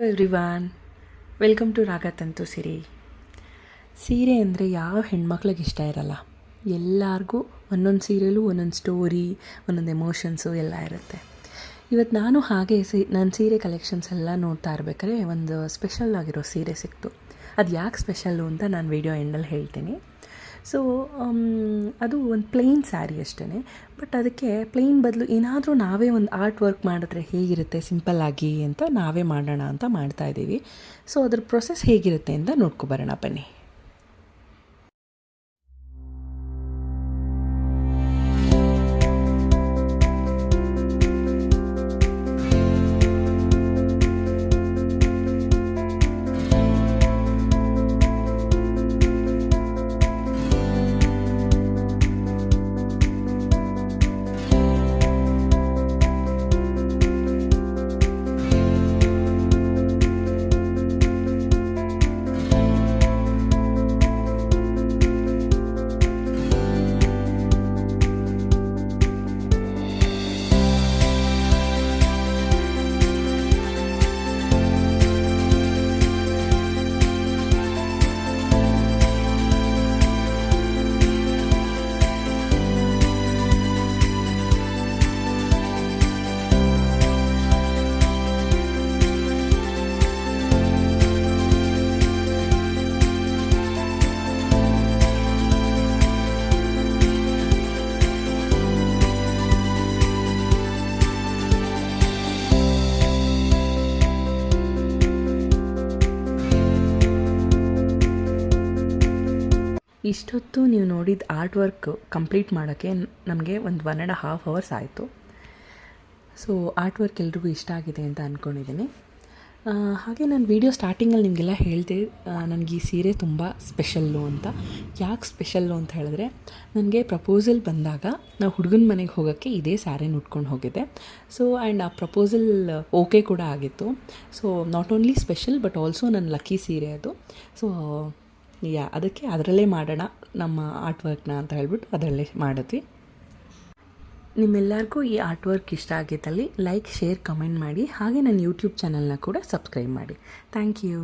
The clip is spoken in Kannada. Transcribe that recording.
ಎವ್ರಿವಾನ್, ವೆಲ್ಕಮ್ ಟು ರಾಗತಂತು ಸಿರಿ. ಸೀರೆ ಅಂದರೆ ಯಾವ ಹೆಣ್ಮಕ್ಳಿಗೆ ಇಷ್ಟ ಇರಲ್ಲ. ಎಲ್ಲರಿಗೂ ಒಂದೊಂದು ಸೀರೆಯಲ್ಲೂ ಒಂದೊಂದು ಸ್ಟೋರಿ, ಒಂದೊಂದು ಎಮೋಷನ್ಸು ಎಲ್ಲ ಇರುತ್ತೆ. ಇವತ್ತು ನಾನು ಹಾಗೆ ನನ್ನ ಸೀರೆ ಕಲೆಕ್ಷನ್ಸ್ ಎಲ್ಲ ನೋಡ್ತಾ ಇರ್ಬೇಕಾದ್ರೆ ಒಂದು ಸ್ಪೆಷಲ್ ಆಗಿರೋ ಸೀರೆ ಸಿಕ್ತು. ಅದು ಯಾಕೆ ಸ್ಪೆಷಲ್ಲು ಅಂತ ನಾನು ವಿಡಿಯೋ ಎಂಡಲ್ಲಿ ಹೇಳ್ತೀನಿ. ಸೊ ಅದು ಒಂದು ಪ್ಲೇನ್ ಸ್ಯಾರಿ ಅಷ್ಟೇ. ಬಟ್ ಅದಕ್ಕೆ ಪ್ಲೇನ್ ಬದಲು ಏನಾದರೂ ನಾವೇ ಒಂದು ಆರ್ಟ್ ವರ್ಕ್ ಮಾಡಿದ್ರೆ ಹೇಗಿರುತ್ತೆ ಸಿಂಪಲ್ಲಾಗಿ ಅಂತ ನಾವೇ ಮಾಡೋಣ ಅಂತ ಮಾಡ್ತಾಯಿದ್ದೀವಿ. ಸೊ ಅದ್ರ ಪ್ರೊಸೆಸ್ ಹೇಗಿರುತ್ತೆ ಅಂತ ನೋಡ್ಕೊಬರೋಣ ಬನ್ನಿ. ಇಷ್ಟೊತ್ತು ನೀವು ನೋಡಿದ ಆರ್ಟ್ ವರ್ಕ್ ಕಂಪ್ಲೀಟ್ ಮಾಡೋಕ್ಕೆ ನಮಗೆ ಒಂದು 1.5 hours ಆಯಿತು. ಸೊ ಆರ್ಟ್ ವರ್ಕ್ ಎಲ್ರಿಗೂ ಇಷ್ಟ ಆಗಿದೆ ಅಂತ ಅಂದ್ಕೊಂಡಿದ್ದೀನಿ. ಹಾಗೆ ನಾನು ವೀಡಿಯೋ ಸ್ಟಾರ್ಟಿಂಗಲ್ಲಿ ನಿಮಗೆಲ್ಲ ಹೇಳಿದೆ ನನಗೆ ಈ ಸೀರೆ ತುಂಬ ಸ್ಪೆಷಲ್ಲು ಅಂತ. ಯಾಕೆ ಸ್ಪೆಷಲ್ಲು ಅಂತ ಹೇಳಿದ್ರೆ, ನನಗೆ ಪ್ರಪೋಸಲ್ ಬಂದಾಗ ನಾವು ಹುಡುಗನ ಮನೆಗೆ ಹೋಗೋಕ್ಕೆ ಇದೇ ಸ್ಯಾರಿನ ಉಟ್ಕೊಂಡು ಹೋಗಿದ್ದೆ. ಸೊ ಆ್ಯಂಡ್ ಆ ಪ್ರಪೋಸಲ್ ಓಕೆ ಕೂಡ ಆಗಿತ್ತು. So not only special but also ನನ್ನ ಲಕ್ಕಿ ಸೀರೆ ಅದು. ಸೊ ಅದಕ್ಕೆ ಅದರಲ್ಲೇ ಮಾಡೋಣ ನಮ್ಮ ಆರ್ಟ್ ವರ್ಕ್ನ ಅಂತ ಹೇಳ್ಬಿಟ್ಟು ಅದರಲ್ಲೇ ಮಾಡಿದ್ವಿ. ನಿಮ್ಮೆಲ್ಲರಿಗೂ ಈ ಆರ್ಟ್ ವರ್ಕ್ ಇಷ್ಟ ಆಗಿದ್ದಲ್ಲಿ ಲೈಕ್, ಶೇರ್, ಕಮೆಂಟ್ ಮಾಡಿ. ಹಾಗೆ ನನ್ನ ಯೂಟ್ಯೂಬ್ ಚಾನಲ್ನ ಕೂಡ ಸಬ್ಸ್ಕ್ರೈಬ್ ಮಾಡಿ. Thank you.